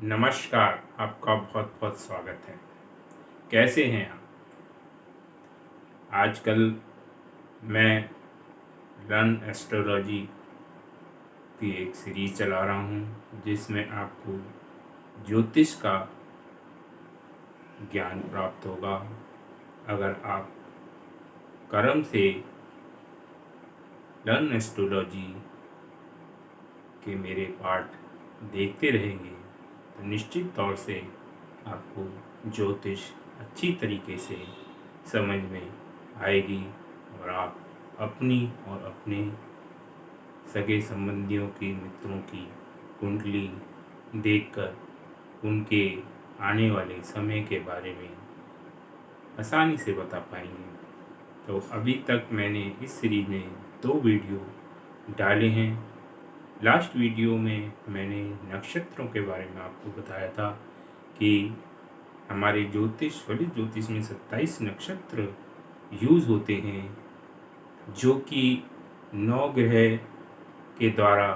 नमस्कार। आपका बहुत बहुत स्वागत है। कैसे हैं आप? आजकल मैं लर्न एस्ट्रोलॉजी की एक सीरीज चला रहा हूँ जिसमें आपको ज्योतिष का ज्ञान प्राप्त होगा। अगर आप कर्म से लर्न एस्ट्रोलॉजी के मेरे पाठ देखते रहेंगे तो निश्चित तौर से आपको ज्योतिष अच्छी तरीके से समझ में आएगी और आप अपनी और अपने सगे संबंधियों की, मित्रों की कुंडली देखकर उनके आने वाले समय के बारे में आसानी से बता पाएंगे। तो अभी तक मैंने इस सीरीज में 2 वीडियो डाले हैं। लास्ट वीडियो में मैंने नक्षत्रों के बारे में आपको बताया था कि हमारे फलित ज्योतिष में 27 नक्षत्र यूज होते हैं जो कि 9 ग्रह के द्वारा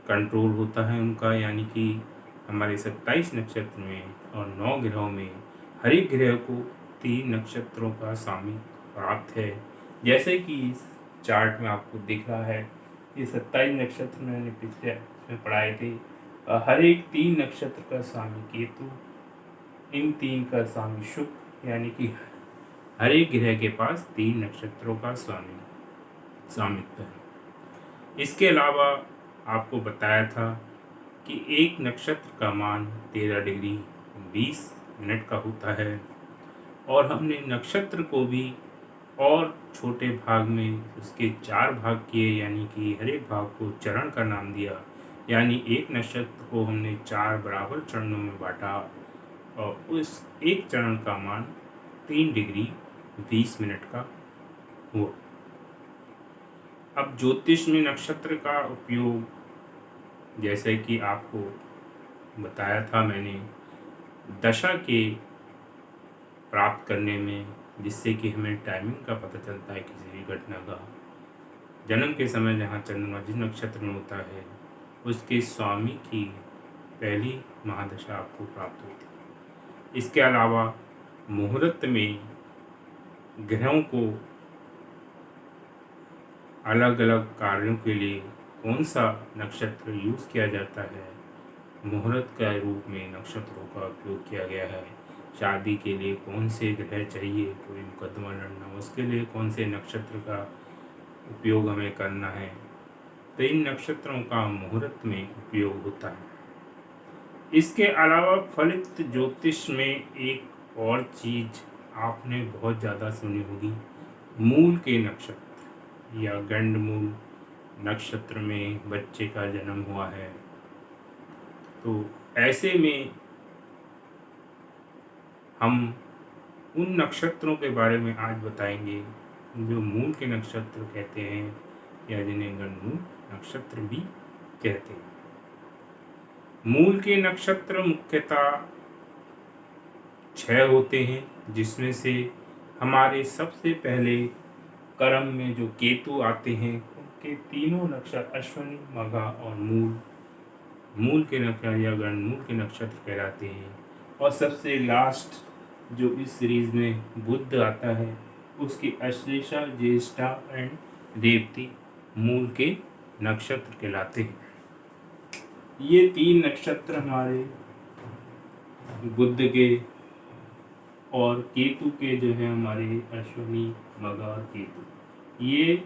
कंट्रोल होता है उनका, यानी कि हमारे 27 नक्षत्र में और 9 ग्रहों में हर एक ग्रह को 3 नक्षत्रों का स्वामित्व प्राप्त है। जैसे कि इस चार्ट में आपको दिख रहा है, ये 27 नक्षत्र मैंने पिछले इसमें पढ़ाए थे। हर एक 3 नक्षत्र का स्वामी केतु, इन 3 का स्वामी शुक्र, यानी कि हर एक ग्रह के पास 3 नक्षत्रों का स्वामित्व है। इसके अलावा आपको बताया था कि एक नक्षत्र का मान 13 डिग्री 20 मिनट का होता है और हमने नक्षत्र को भी और छोटे भाग में उसके 4 भाग किए, यानी कि हर एक भाग को चरण का नाम दिया। यानी एक नक्षत्र को हमने 4 बराबर चरणों में बांटा और उस एक चरण का मान 3 डिग्री 20 मिनट का हुआ। अब ज्योतिष में नक्षत्र का उपयोग, जैसे कि आपको बताया था मैंने, दशा के प्राप्त करने में, जिससे कि हमें टाइमिंग का पता चलता है किसी भी घटना का। जन्म के समय जहाँ चंद्रमा जिस नक्षत्र में होता है उसके स्वामी की पहली महादशा आपको प्राप्त होती है। इसके अलावा मुहूर्त में ग्रहों को अलग अलग कार्यों के लिए कौन सा नक्षत्र यूज किया जाता है, मुहूर्त का रूप में नक्षत्रों का उपयोग किया गया है। शादी के लिए कौन से ग्रह चाहिए, कोई मुकदमा लड़ना, उसके लिए कौन से नक्षत्र का उपयोग हमें करना है, तो इन नक्षत्रों का मुहूर्त में उपयोग होता है। इसके अलावा फलित ज्योतिष में एक और चीज आपने बहुत ज़्यादा सुनी होगी, मूल के नक्षत्र या गंडमूल नक्षत्र में बच्चे का जन्म हुआ है, तो ऐसे में हम उन नक्षत्रों के बारे में आज बताएंगे जो मूल के नक्षत्र कहते हैं या जिन्हें गंडमूल नक्षत्र भी कहते हैं। मूल के नक्षत्र मुख्यतः 6 होते हैं, जिसमें से हमारे सबसे पहले कर्म में जो केतु आते हैं उनके तीनों नक्षत्र अश्विनी, मघा और मूल के नक्षत्र या गणमूल के नक्षत्र कहलाते हैं। और सबसे लास्ट जो इस सीरीज में बुध आता है उसकी अश्लेषा, ज्येष्ठा एंड रेवती मूल के नक्षत्र कहलाते हैं। ये 3 नक्षत्र हमारे बुध के और केतु के जो है हमारे अश्विनी, मघा और केतु, ये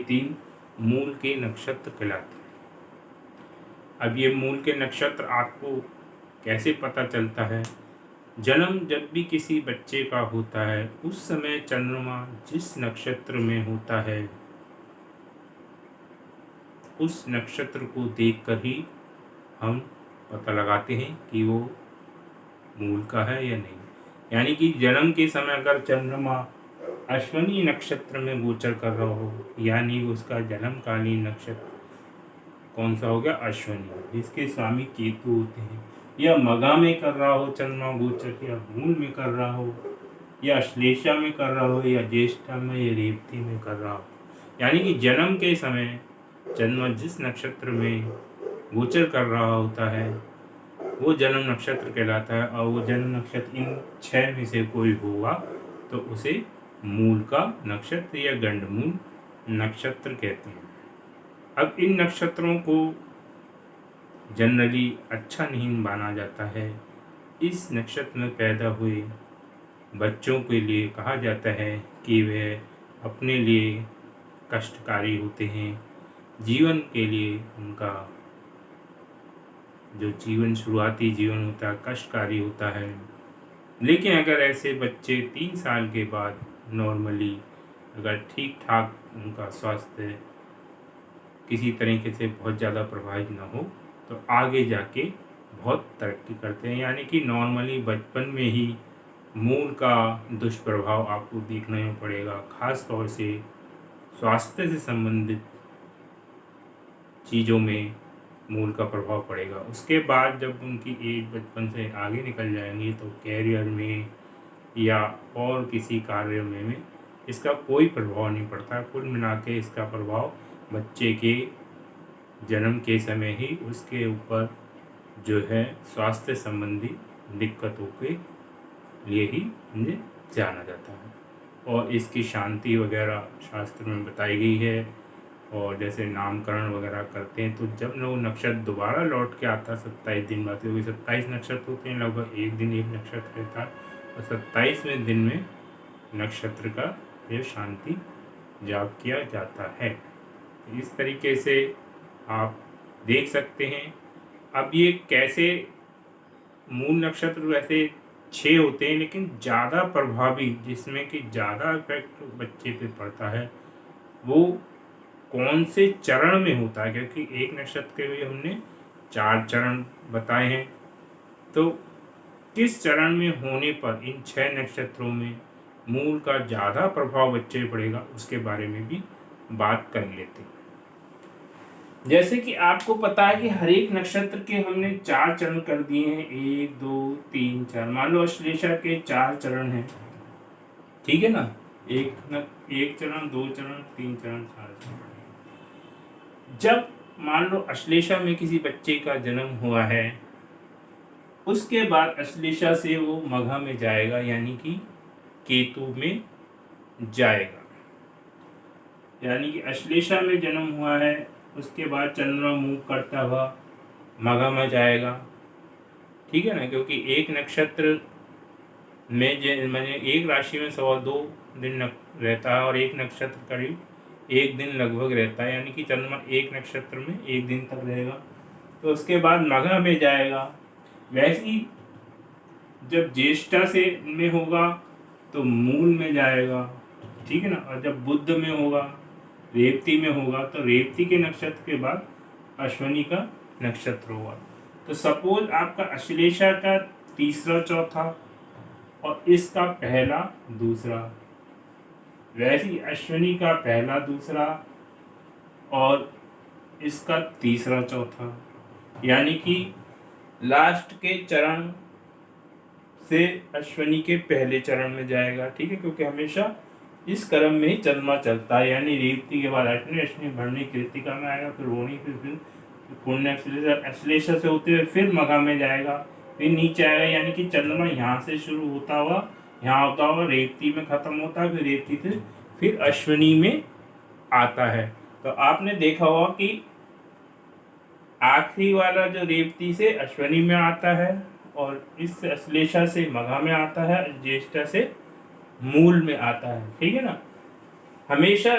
3 मूल के नक्षत्र कहलाते हैं। अब ये मूल के नक्षत्र आपको कैसे पता चलता है? जन्म जब भी किसी बच्चे का होता है उस समय चंद्रमा जिस नक्षत्र में होता है उस नक्षत्र को देखकर ही हम पता लगाते हैं कि वो मूल का है या नहीं। यानी कि जन्म के समय अगर चंद्रमा अश्विनी नक्षत्र में गोचर कर रहा हो, यानी उसका जन्मकालीन नक्षत्र कौन सा हो गया? अश्विनी, जिसके स्वामी केतु होते हैं, या मघा में कर रहा हो चंद्रमा गोचर, या मूल में कर रहा हो, या अश्लेषा में कर रहा हो, या ज्येष्ठा में या रेवती में कर रहा हो। यानी कि जन्म के समय चंद्रमा जिस नक्षत्र में गोचर कर रहा होता है वो जन्म नक्षत्र कहलाता है। और वो जन्म नक्षत्र इन 6 में से कोई होगा तो उसे मूल का नक्षत्र या गंडमूल नक्षत्र कहते हैं। अब इन नक्षत्रों को जनरली अच्छा नहीं माना जाता है। इस नक्षत्र में पैदा हुए बच्चों के लिए कहा जाता है कि वे अपने लिए कष्टकारी होते हैं, जीवन के लिए उनका जो जीवन शुरुआती जीवन होता है कष्टकारी होता है। लेकिन अगर ऐसे बच्चे 3 साल के बाद नॉर्मली अगर ठीक ठाक उनका स्वास्थ्य किसी तरीके से बहुत ज़्यादा प्रभावित ना हो तो आगे जाके बहुत तरक्की करते हैं। यानी कि नॉर्मली बचपन में ही मूल का दुष्प्रभाव आपको देखने में पड़ेगा, खास तौर से स्वास्थ्य से संबंधित चीज़ों में मूल का प्रभाव पड़ेगा। उसके बाद जब उनकी एज बचपन से आगे निकल जाएंगी तो कैरियर में या और किसी कार्य में इसका कोई प्रभाव नहीं पड़ता। कुल मिला के इसका प्रभाव बच्चे के जन्म के समय ही उसके ऊपर जो है स्वास्थ्य संबंधी दिक्कतों के लिए ही इन्हें जाना जाता है। और इसकी शांति वगैरह शास्त्र में बताई गई है। और जैसे नामकरण वगैरह करते हैं तो जब वो नक्षत्र दोबारा लौट के आता है 27 दिन बाद, क्योंकि 27 नक्षत्र होते हैं, लगभग एक दिन एक नक्षत्र रहता है और 27वें दिन में नक्षत्र का यह शांति जाप किया जाता है। इस तरीके से आप देख सकते हैं। अब ये कैसे मूल नक्षत्र वैसे 6 होते हैं, लेकिन ज़्यादा प्रभावी जिसमें कि ज़्यादा इफेक्ट बच्चे पे पड़ता है वो कौन से चरण में होता है, क्योंकि एक नक्षत्र के भी हमने 4 चरण बताए हैं। तो किस चरण में होने पर इन 6 नक्षत्रों में मूल का ज़्यादा प्रभाव बच्चे पे पड़ेगा उसके बारे में भी बात कर लेते हैं। जैसे कि आपको पता है कि हर एक नक्षत्र के हमने 4 चरण कर दिए हैं, 1 2 3 4। मान लो अश्लेषा के 4 चरण हैं, ठीक है ना, एक चरण, 2 चरण, 3 चरण, 4 चरण। जब मान लो अश्लेषा में किसी बच्चे का जन्म हुआ है, उसके बाद अश्लेषा से वो मघा में जाएगा, यानी कि केतु में जाएगा। यानी कि अश्लेषा में जन्म हुआ है, उसके बाद चंद्रमा मूव करता हुआ मघा में जाएगा, ठीक है ना, क्योंकि एक नक्षत्र में मैंने एक राशि में 2.25 दिन रहता है और एक नक्षत्र करीब 1 दिन लगभग रहता है। यानी कि चंद्रमा एक नक्षत्र में 1 दिन तक रहेगा, तो उसके बाद मघा में जाएगा। वैसे ही जब ज्येष्ठा से में होगा तो मूल में जाएगा, ठीक है ना। और जब बुध में होगा, रेवती में होगा, तो रेवती के नक्षत्र के बाद अश्विनी का नक्षत्र होगा। तो सपोज आपका अश्लेषा का तीसरा चौथा और इसका पहला दूसरा, वैसे ही अश्विनी का पहला दूसरा और इसका तीसरा चौथा, यानी कि लास्ट के चरण से अश्विनी के पहले चरण में जाएगा, ठीक है, क्योंकि हमेशा इस क्रम में ही चंद्रमा चलता है। यानी रेवती के बाद अश्विनी, अश्विनी भरणी कृतिका में आएगा, फिर रोहिणी, फिर पुण्य अश्लेषा से होते हुए फिर मघा में जाएगा, फिर नीचे आएगा। यानी कि चंद्रमा यहाँ से शुरू होता हुआ यहाँ होता हुआ रेवती में खत्म होता है, फिर रेवती से फिर अश्विनी में आता है। तो आपने देखा होगा कि आखिरी वाला जो रेवती से अश्विनी में आता है और इस अश्लेषा से मघा में आता है, ज्येष्ठा से मूल में आता है, ठीक है ना। हमेशा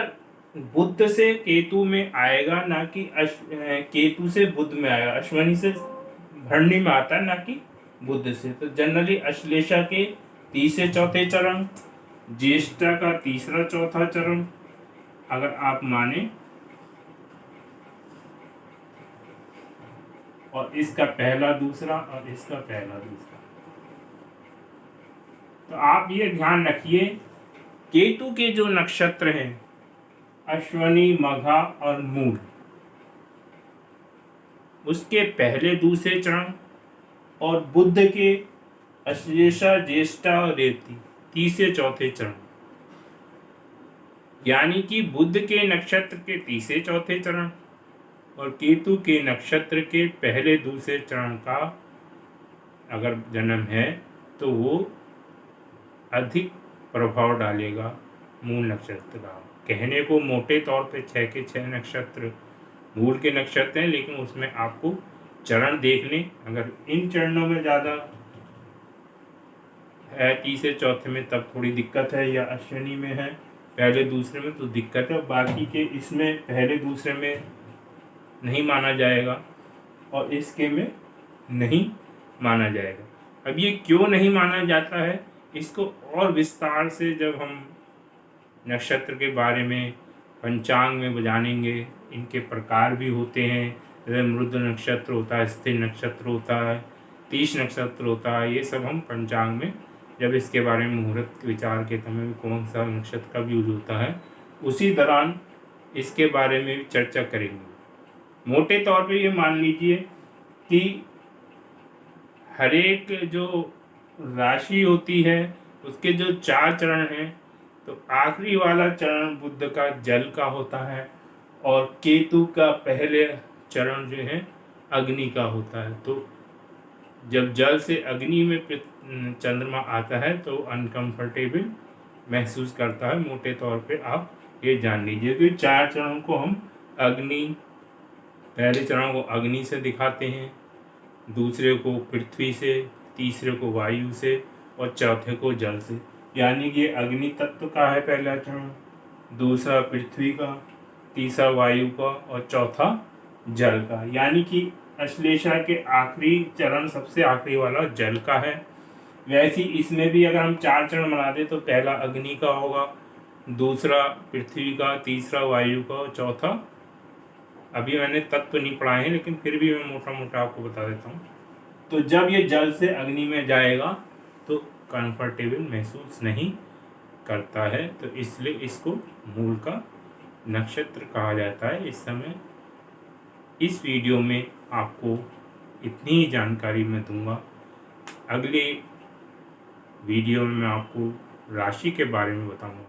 बुध से केतु में आएगा, ना कि केतु से बुध में आएगा। अश्विनी से भरणी में आता है, ना कि बुध से। तो जनरली अश्लेषा के तीसरे चौथे चरण, ज्येष्ठा का तीसरा चौथा चरण अगर आप माने, और इसका पहला दूसरा और इसका पहला दूसरा। तो आप ये ध्यान रखिए, केतु के जो नक्षत्र हैं अश्विनी, मघा और मूल, उसके पहले दूसरे चरण, और बुध के अश्लेषा, ज्येष्ठा और रेवती तीसरे चौथे चरण। यानी कि बुध के नक्षत्र के तीसरे चौथे चरण, और केतु के नक्षत्र के पहले दूसरे चरण का अगर जन्म है तो वो अधिक प्रभाव डालेगा मूल नक्षत्र का। कहने को मोटे तौर पे 6 के 6 नक्षत्र मूल के नक्षत्र हैं, लेकिन उसमें आपको चरण देख लें। अगर इन चरणों में ज़्यादा है, तीसरे चौथे में, तब थोड़ी दिक्कत है, या अश्विनी में है पहले दूसरे में तो दिक्कत है। बाकी के इसमें पहले दूसरे में नहीं माना जाएगा और इसके में नहीं माना जाएगा। अब ये क्यों नहीं माना जाता है, इसको और विस्तार से जब हम नक्षत्र के बारे में पंचांग में जानेंगे। इनके प्रकार भी होते हैं, जैसे मृद नक्षत्र होता है, स्थिर नक्षत्र होता है, तीस नक्षत्र होता है। ये सब हम पंचांग में जब इसके बारे में मुहूर्त विचार के समय में कौन सा नक्षत्र का यूज होता है, उसी दौरान इसके बारे में भी चर्चा करेंगे। मोटे तौर पे ये मान लीजिए कि हर एक जो राशि होती है उसके जो 4 चरण हैं, तो आखिरी वाला चरण बुध का जल का होता है और केतु का पहले चरण जो है अग्नि का होता है। तो जब जल से अग्नि में चंद्रमा आता है तो अनकंफर्टेबल महसूस करता है। मोटे तौर पे आप ये जान लीजिए कि 4 चरणों को हम पहले चरण को अग्नि से दिखाते हैं, दूसरे को पृथ्वी से, तीसरे को वायु से और चौथे को जल से। यानी कि अग्नि तत्व का है पहला चरण, दूसरा पृथ्वी का, तीसरा वायु का और चौथा जल का। यानी कि अश्लेषा के आखिरी चरण सबसे आखिरी वाला जल का है। वैसे इसमें भी अगर हम 4 चरण बना दें तो पहला अग्नि का होगा, दूसरा पृथ्वी का, तीसरा वायु का और चौथा, अभी मैंने तत्व नहीं पढ़ाए हैं लेकिन फिर भी मैं मोटा मोटा आपको बता देता हूँ। तो जब ये जल से अग्नि में जाएगा तो कंफर्टेबल महसूस नहीं करता है, तो इसलिए इसको मूल का नक्षत्र कहा जाता है। इस समय इस वीडियो में आपको इतनी ही जानकारी मैं दूंगा। अगले वीडियो में मैं आपको राशि के बारे में बताऊंगा।